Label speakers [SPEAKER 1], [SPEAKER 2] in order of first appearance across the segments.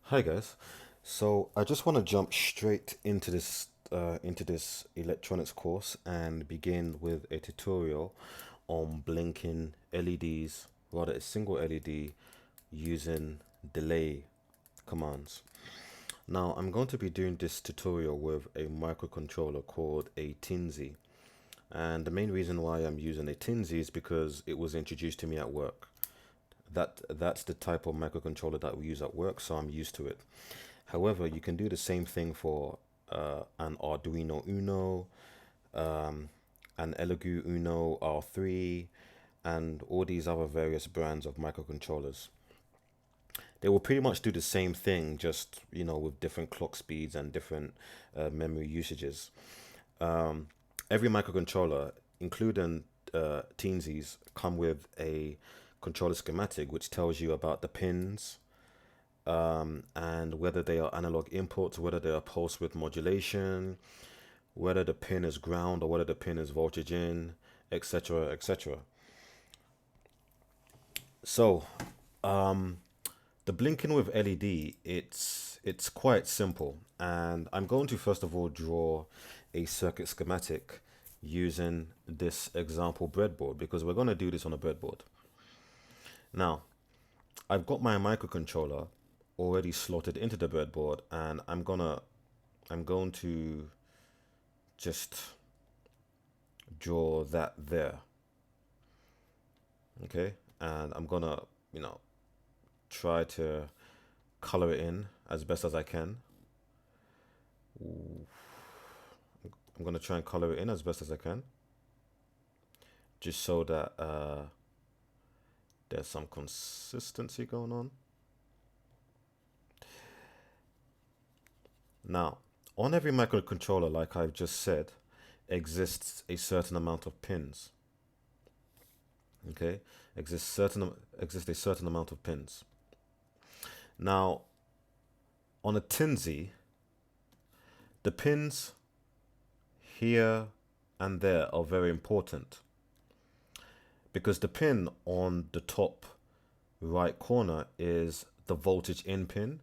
[SPEAKER 1] Hi guys. So I just want to jump straight into this electronics course and begin with a tutorial on blinking LEDs, rather a single LED using delay commands. Now I'm going to be doing this tutorial with a microcontroller called a Teensy. And the main reason why I'm using a Teensy is because it was introduced to me at work. That's the type of microcontroller that we use at work, so I'm used to it. However, you can do the same thing for an Arduino Uno, um, an Elegoo Uno R3, and all these other various brands of microcontrollers. They will pretty much do the same thing, just with different clock speeds and different memory usages. Um, every microcontroller, including Teensies, come with a controller schematic which tells you about the pins, and whether they are analog inputs, whether they are pulse width modulation, whether the pin is ground or whether the pin is voltage in, etc., etc. So, um, the blinking with LED, it's quite simple, and I'm going to first of all draw a circuit schematic using this example breadboard because we're going to do this on a breadboard. Now, I've got my microcontroller already slotted into the breadboard, and I'm going to just draw that there. Okay, and I'm gonna you know try to color it in as best as I can. I'm gonna try and color it in as best as I can, just so that there's some consistency going on. Now, on every microcontroller, like I've just said, exists a certain amount of pins. Okay, exists a certain amount of pins. Now, on a Tinsy, the pins here and there are very important because the pin on the top right corner is the voltage in pin,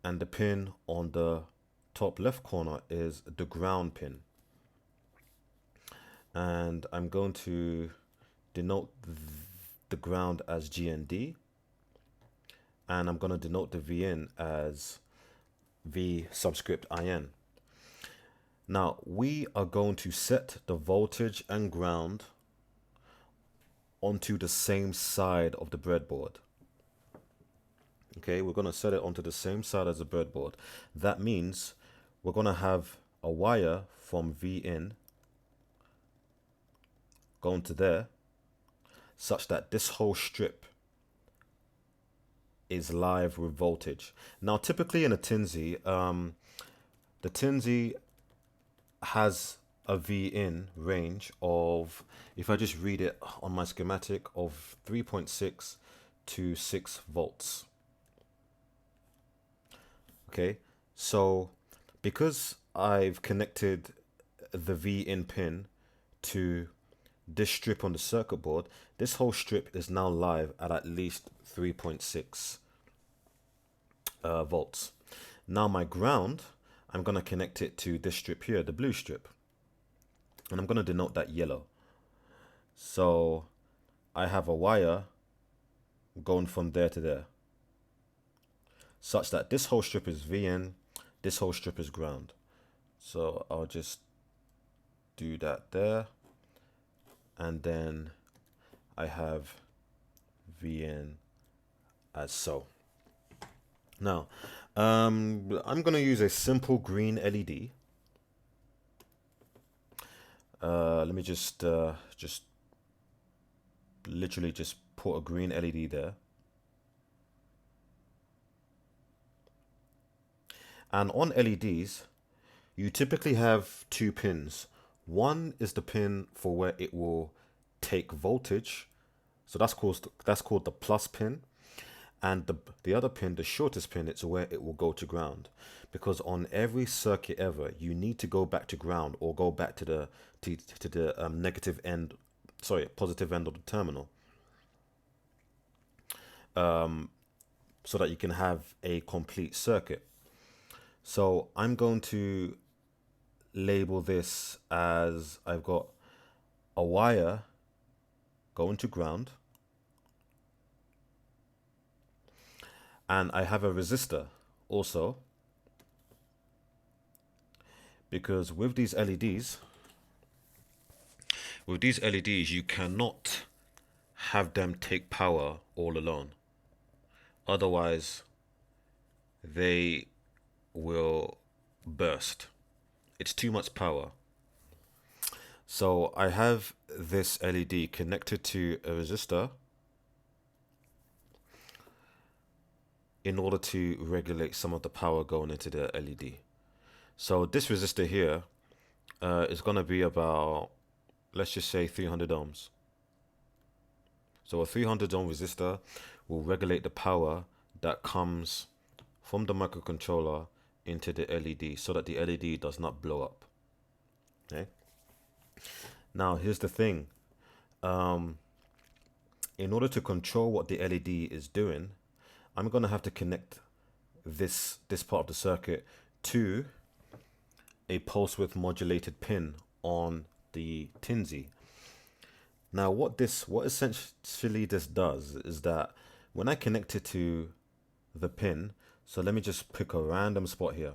[SPEAKER 1] and the pin on the top left corner is the ground pin. And I'm going to denote the ground as GND, and I'm going to denote the VN as V subscript IN. Now we are going to set the voltage and ground onto the same side of the breadboard. Okay, we're going to set it onto the same side as the breadboard. That means we're going to have a wire from V in going to there, such that this whole strip is live with voltage. Now, typically in a Tinsy, the Tinsy has a V in range of, if I just read it on my schematic, of 3.6 to 6 volts. Okay, so because I've connected the V in pin to this strip on the circuit board, this whole strip is now live at least 3.6 volts. Now my ground, I'm going to connect it to this strip here, the blue strip, and I'm going to denote that yellow. So I have a wire going from there to there, such that this whole strip is VN, this whole strip is ground. So I'll just do that there, and then I have VN as so. Now, I'm gonna use a simple green LED. Let me just literally just put a green LED there. And on LEDs, you typically have two pins. One is the pin for where it will take voltage, so that's called the plus pin. And the other pin, the shortest pin, it's where it will go to ground, because on every circuit ever you need to go back to ground or go back to the negative end, sorry, positive end of the terminal. so that you can have a complete circuit. So I'm going to label this as I've got a wire going to ground, and I have a resistor also, because with these LEDs, you cannot have them take power all alone. Otherwise, they will burst. It's too much power. So I have this LED connected to a resistor in order to regulate some of the power going into the LED. So this resistor here is going to be about, let's just say 300 ohms. So a 300 ohm resistor will regulate the power that comes from the microcontroller into the LED so that the LED does not blow up. Okay. Now here's the thing. In order to control what the LED is doing, I'm going to have to connect this part of the circuit to a pulse width modulated pin on the Teensy. Now what essentially this does is that when I connect it to the pin, so let me just pick a random spot here.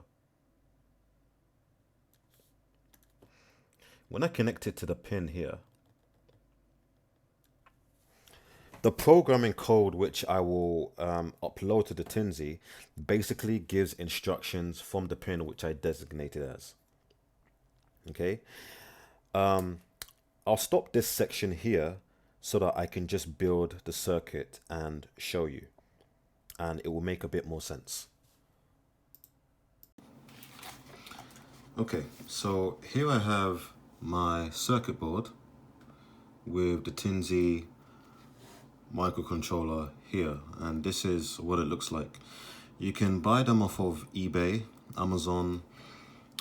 [SPEAKER 1] When I connect it to the pin here, the programming code which I will upload to the Teensy basically gives instructions from the pin which I designated as. Okay. I'll stop this section here so that I can just build the circuit and show you, and it will make a bit more sense. Okay, so here I have my circuit board with the Teensy microcontroller here, and this is what it looks like. You can buy them off of eBay, Amazon,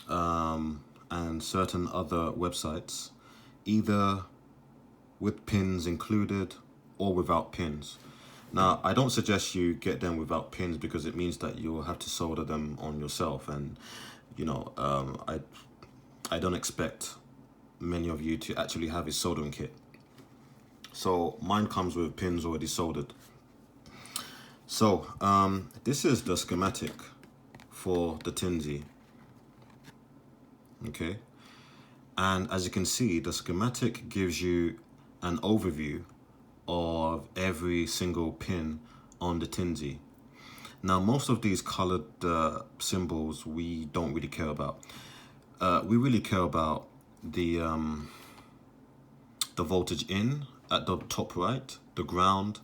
[SPEAKER 1] and certain other websites, either with pins included or without pins. Now, I don't suggest you get them without pins because it means that you'll have to solder them on yourself, and you know, I don't expect many of you to actually have a soldering kit. So mine comes with pins already soldered. So this is the schematic for the Teensy. Okay, and as you can see, the schematic gives you an overview of every single pin on the Teensy. Now, most of these colored symbols we don't really care about. We really care about the voltage in at the top right, the ground,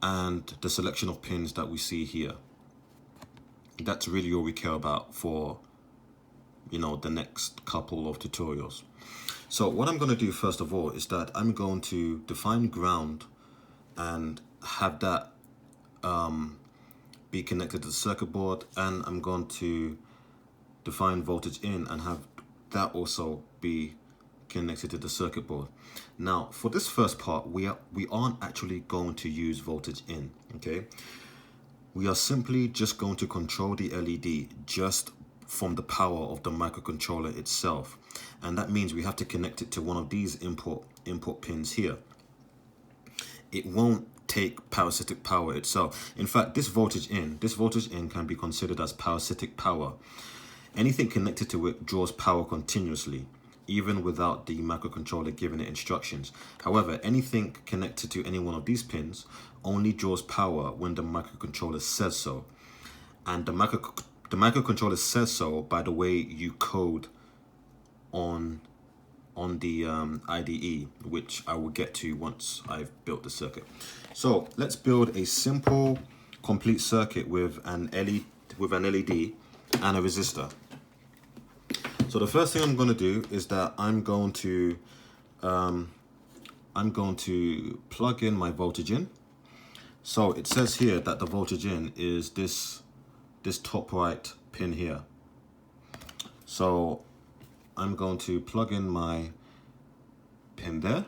[SPEAKER 1] and the selection of pins that we see here. That's really all we care about for, you know, the next couple of tutorials. So what I'm going to do first of all is that I'm going to define ground and have that be connected to the circuit board, and I'm going to define voltage in and have that also be connected to the circuit board. Now for this first part, we aren't actually going to use voltage in. Okay, we are simply just going to control the LED just from the power of the microcontroller itself, and that means we have to connect it to one of these input pins here. It won't take parasitic power itself. In fact, this voltage in can be considered as parasitic power. Anything connected to it draws power continuously, even without the microcontroller giving it instructions. However, anything connected to any one of these pins only draws power when the microcontroller says so. And the microcontroller says so by the way you code on the IDE, which I will get to once I've built the circuit. So let's build a simple complete circuit with an LED and a resistor. So the first thing I'm going to do is that I'm going to plug in my voltage in. So it says here that the voltage in is this top right pin here. So I'm going to plug in my pin there,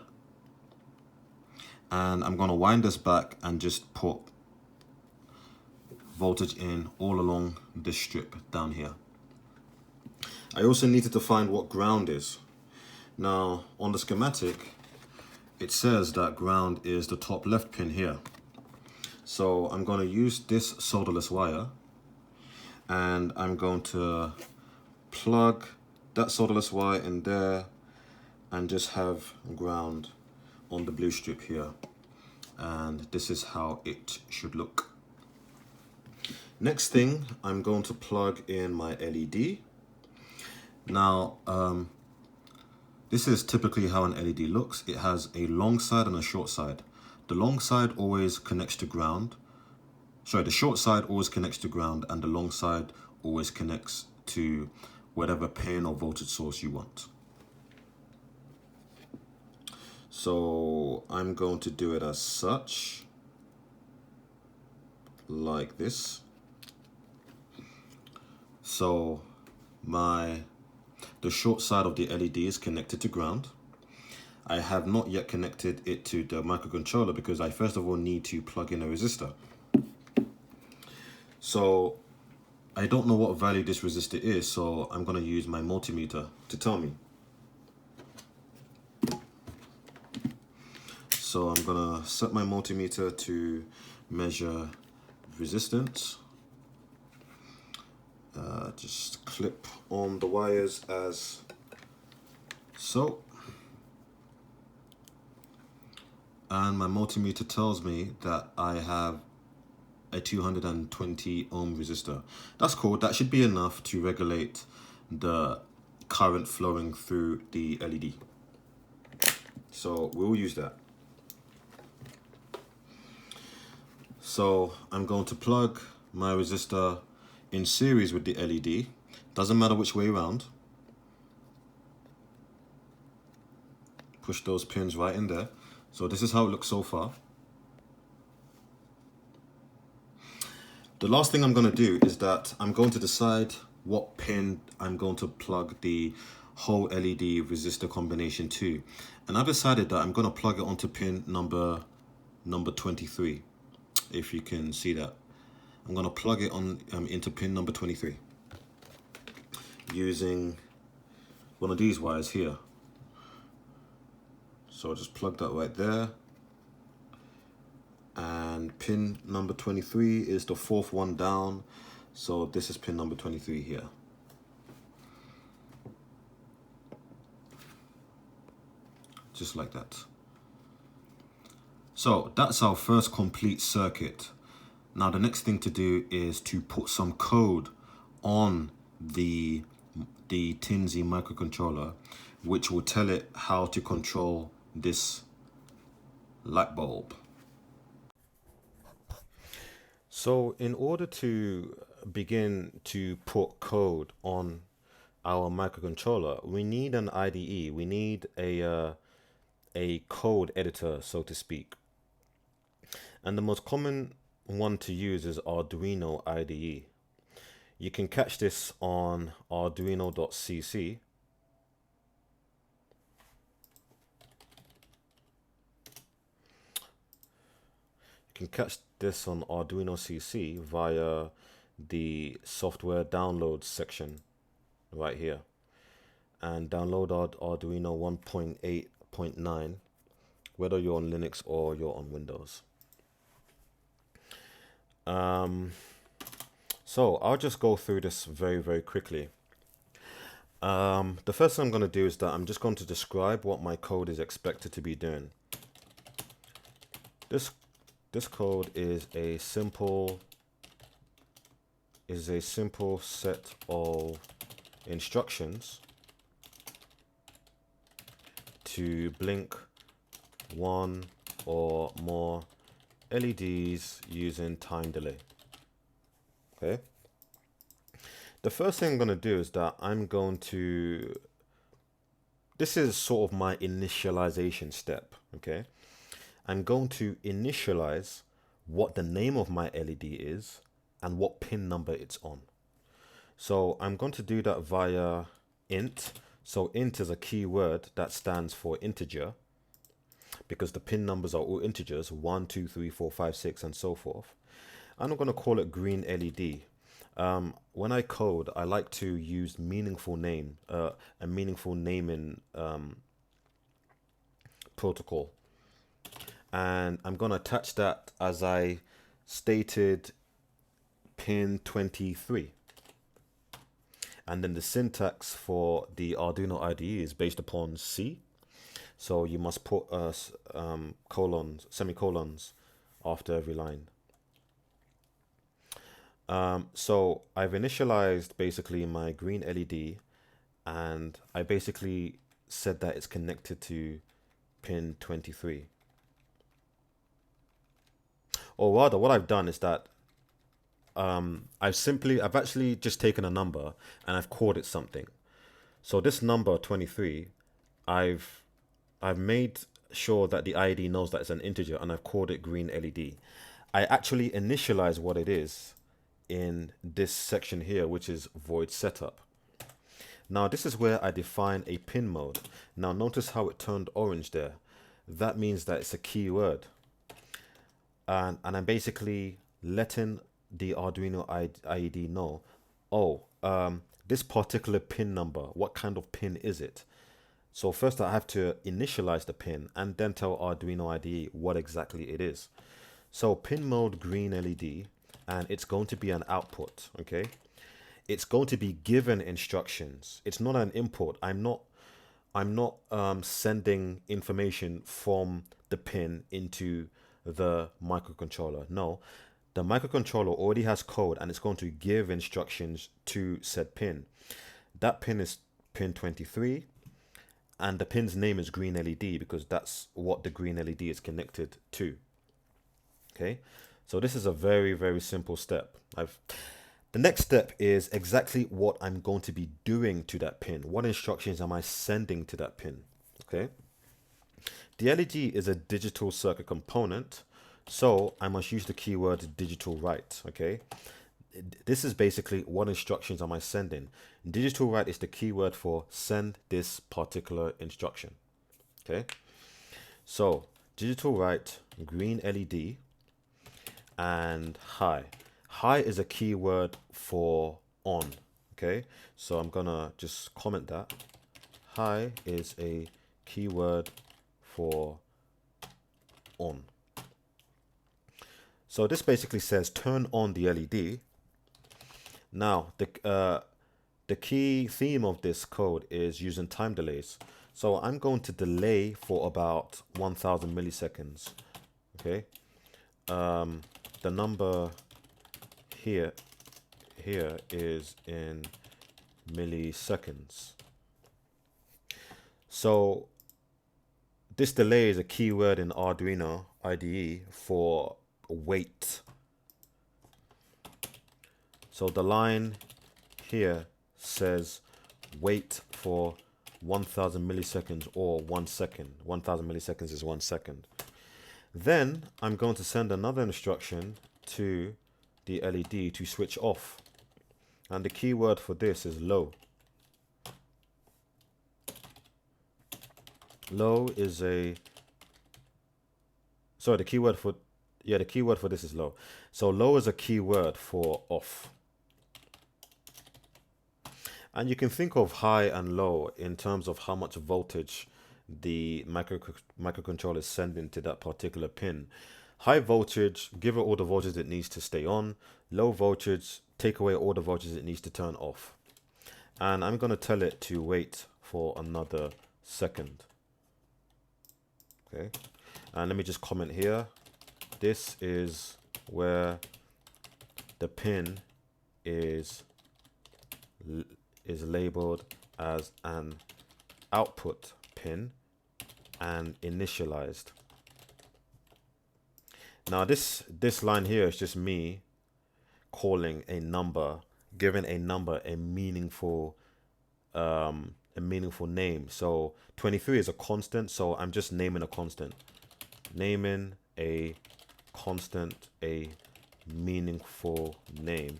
[SPEAKER 1] and I'm going to wind this back and just put voltage in all along this strip down here. I also needed to find what ground is. Now on the schematic it says that ground is the top left pin here. So I'm going to use this solderless wire and I'm going to plug that solderless wire in there and just have ground on the blue strip here. And this is how it should look. Next thing, I'm going to plug in my LED. Now, this is typically how an LED looks. It has a long side and a short side. The long side always connects to ground. Sorry, the short side always connects to ground and the long side always connects to whatever pin or voltage source you want. So I'm going to do it as such, like this. So the short side of the LED is connected to ground. I have not yet connected it to the microcontroller because I first of all need to plug in a resistor. So I don't know what value this resistor is, so I'm going to use my multimeter to tell me. So I'm going to set my multimeter to measure resistance. Just clip on the wires as so. And my multimeter tells me that I have a 220 ohm resistor. That's cool. That should be enough to regulate the current flowing through the LED. So we'll use that. So I'm going to plug my resistor in series with the LED. Doesn't matter which way around. Push those pins right in there. So this is how it looks so far. The last thing I'm going to do is that I'm going to decide what pin I'm going to plug the whole LED resistor combination to. And I've decided that I'm going to plug it onto pin number 23, if you can see that. I'm going to plug it on into pin number 23 using one of these wires here. So I'll just plug that right there. And pin number 23 is the fourth one down. So this is pin number 23 here. Just like that. So that's our first complete circuit. Now the next thing to do is to put some code on the Teensy microcontroller, which will tell it how to control this light bulb. So in order to begin to put code on our microcontroller, we need an IDE. We need a code editor, so to speak. And the most common one to use is Arduino IDE. You can catch this on arduino.cc. You can catch this on Arduino CC via the software downloads section right here, and download Arduino 1.8.9 whether you're on Linux or you're on Windows. So I'll just go through this very quickly. The first thing I'm going to do is that I'm just going to describe what my code is expected to be doing. This code is a simple set of instructions to blink one or more LEDs using time delay. Okay. The first thing I'm going to do is that this is sort of my initialization step. Okay. I'm going to initialize what the name of my LED is and what pin number it's on. So I'm going to do that via int. So int is a keyword that stands for integer, because the pin numbers are all integers, 1, 2, 3, 4, 5, 6, and so forth. I'm not going to call it green LED. When I code, I like to use a meaningful naming protocol, and I'm going to attach that as I stated pin 23. And then the syntax for the Arduino IDE is based upon C. So you must put semicolons after every line. So I've initialized basically my green LED, and I basically said that it's connected to pin 23. Or rather, what I've done is that I've actually just taken a number and I've called it something. So this number 23, I've made sure that the ID knows that it's an integer, and I've called it green LED. I actually initialize what it is in this section here, which is void setup. Now this is where I define a pin mode. Now notice how it turned orange there. That means that it's a keyword. And I'm basically letting the Arduino IDE know, this particular pin number, what kind of pin is it? So first I have to initialize the pin and then tell Arduino IDE what exactly it is. So pin mode green LED, and it's going to be an output, okay? It's going to be given instructions. It's not an input. I'm not sending information from the pin into the microcontroller. No, the microcontroller already has code, and it's going to give instructions to said pin. That pin is pin 23, and the pin's name is green LED because that's what the green LED is connected to. Okay, so this is a very, very simple step. The next step is exactly what I'm going to be doing to that pin. What instructions am I sending to that pin? Okay. The LED is a digital circuit component, so I must use the keyword digital write. Okay. This is basically what instructions am I sending. Digital write is the keyword for send this particular instruction. Okay. So digital write green LED and high. High is a keyword for on. Okay, so I'm gonna just comment that. High is a keyword for on. So this basically says turn on the LED. Now the key theme of this code is using time delays. So I'm going to delay for about 1000 milliseconds. Okay, the number here is in milliseconds. So this delay is a keyword in Arduino IDE for wait. So the line here says wait for 1000 milliseconds or 1 second. 1000 milliseconds is 1 second. Then I'm going to send another instruction to the LED to switch off, and the keyword for this is low. Low is a the keyword for this is low. So low is a keyword for off. And you can think of high and low in terms of how much voltage the microcontroller is sending to that particular pin. High voltage, give it all the voltage it needs to stay on. Low voltage, take away all the voltage it needs to turn off. And I'm going to tell it to wait for another second. Okay, and let me just comment here. This is where the pin is labeled as an output pin and initialized. Now this line here is just me calling a number, giving a number a meaningful name. So 23 is a constant, so I'm just naming a constant. Naming a constant a meaningful name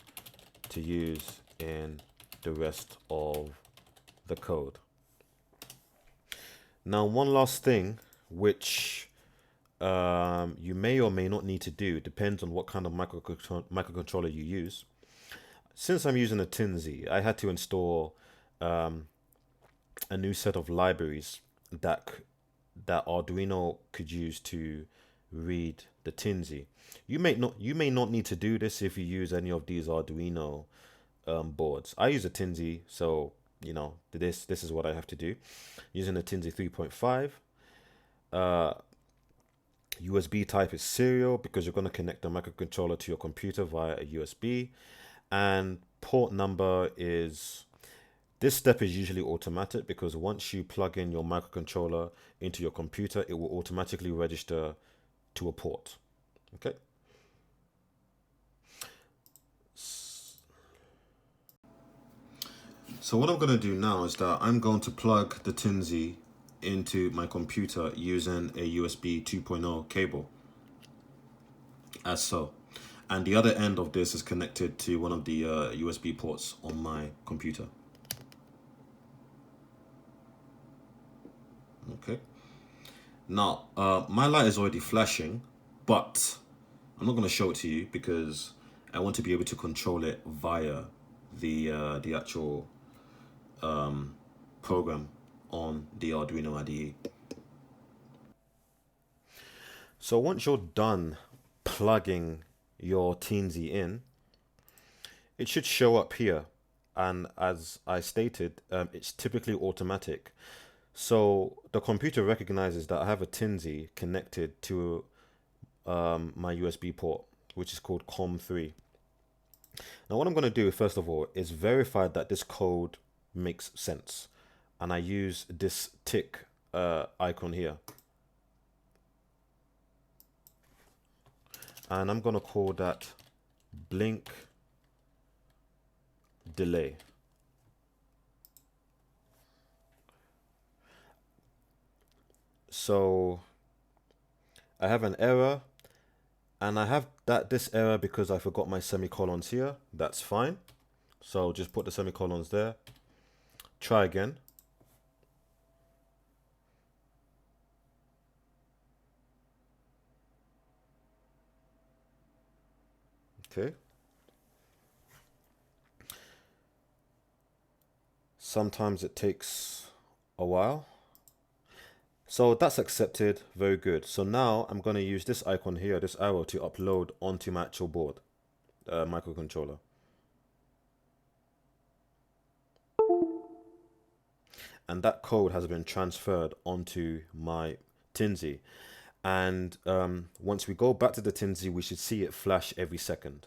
[SPEAKER 1] to use in the rest of the code. Now one last thing which you may or may not need to do, depends on what kind of microcontroller you use. Since I'm using a Teensy, I had to install um, a new set of libraries that that Arduino could use to read the Teensy. You may not need to do this if you use any of these Arduino boards. I use a Teensy, so this is what I have to do. Using a Teensy 3.5. USB type is serial because you're going to connect the microcontroller to your computer via a USB. And port number is, this step is usually automatic because once you plug in your microcontroller into your computer, it will automatically register to a port. Okay. So what I'm going to do now is that I'm going to plug the Teensy into my computer using a USB 2.0 cable, as so. And the other end of this is connected to one of the USB ports on my computer. Okay. Now, my light is already flashing, but I'm not going to show it to you because I want to be able to control it via the actual program on the Arduino IDE. So once you're done plugging your Teensy in, it should show up here. And as I stated, it's typically automatic. So the computer recognizes that I have a Teensy connected to my USB port, which is called COM3. Now what I'm going to do first of all is verify that this code makes sense. And I use this tick icon here. And I'm going to call that blink delay. So I have an error, and I have this error because I forgot my semicolons here. That's fine. So just put the semicolons there. Try again. Okay. Sometimes it takes a while. So that's accepted. Very good. So now I'm going to use this icon here, this arrow, to upload onto my actual board, microcontroller. And that code has been transferred onto my Teensy. And once we go back to the Teensy, we should see it flash every second.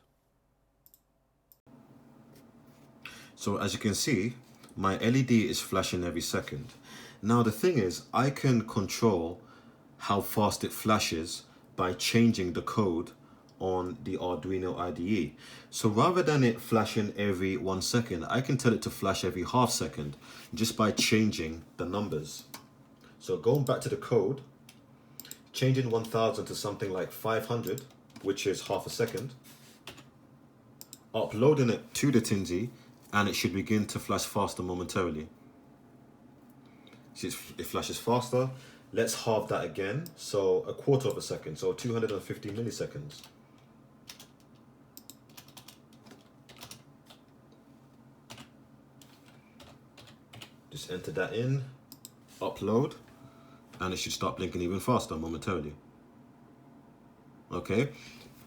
[SPEAKER 1] So as you can see, my LED is flashing every second. Now the thing is, I can control how fast it flashes by changing the code on the Arduino IDE. So rather than it flashing every 1 second, I can tell it to flash every half second just by changing the numbers. So going back to the code, changing 1000 to something like 500, which is half a second, uploading it to the Teensy, and it should begin to flash faster momentarily. See, it flashes faster. Let's halve that again. So a quarter of a second, so 250 milliseconds. Just enter that in, upload, and it should start blinking even faster momentarily. Okay,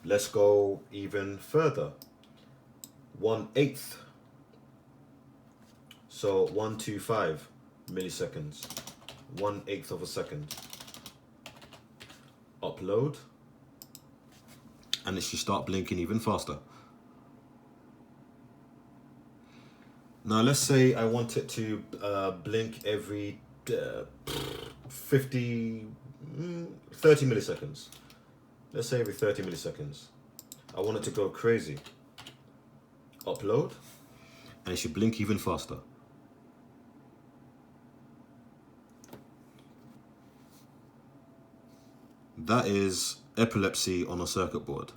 [SPEAKER 1] let's go even further. 1/8. So 125 milliseconds. 1/8 of a second. Upload, and it should start blinking even faster. Now let's say I want it to blink every 30 milliseconds. Let's say every 30 milliseconds. I want it to go crazy. Upload, and it should blink even faster. That is epilepsy on a circuit board,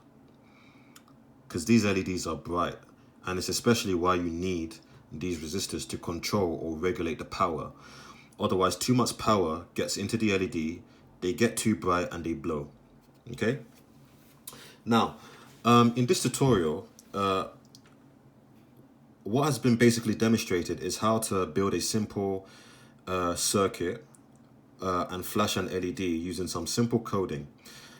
[SPEAKER 1] because these LEDs are bright, and it's especially why you need these resistors to control or regulate the power. Otherwise, too much power gets into the LED, they get too bright and they blow. Okay. Now, in this tutorial, what has been basically demonstrated is how to build a simple circuit and flash an LED using some simple coding.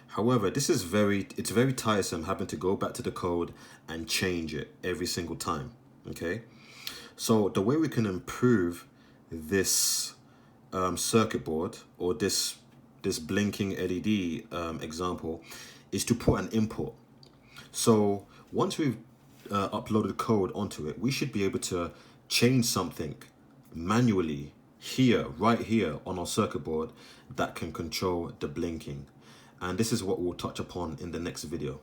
[SPEAKER 1] However, it's very tiresome having to go back to the code and change it every single time. Okay, so the way we can improve this circuit board, or this blinking LED example, is to put an input. So once we've uploaded code onto it, we should be able to change something manually here, right here on our circuit board, that can control the blinking. And this is what we'll touch upon in the next video.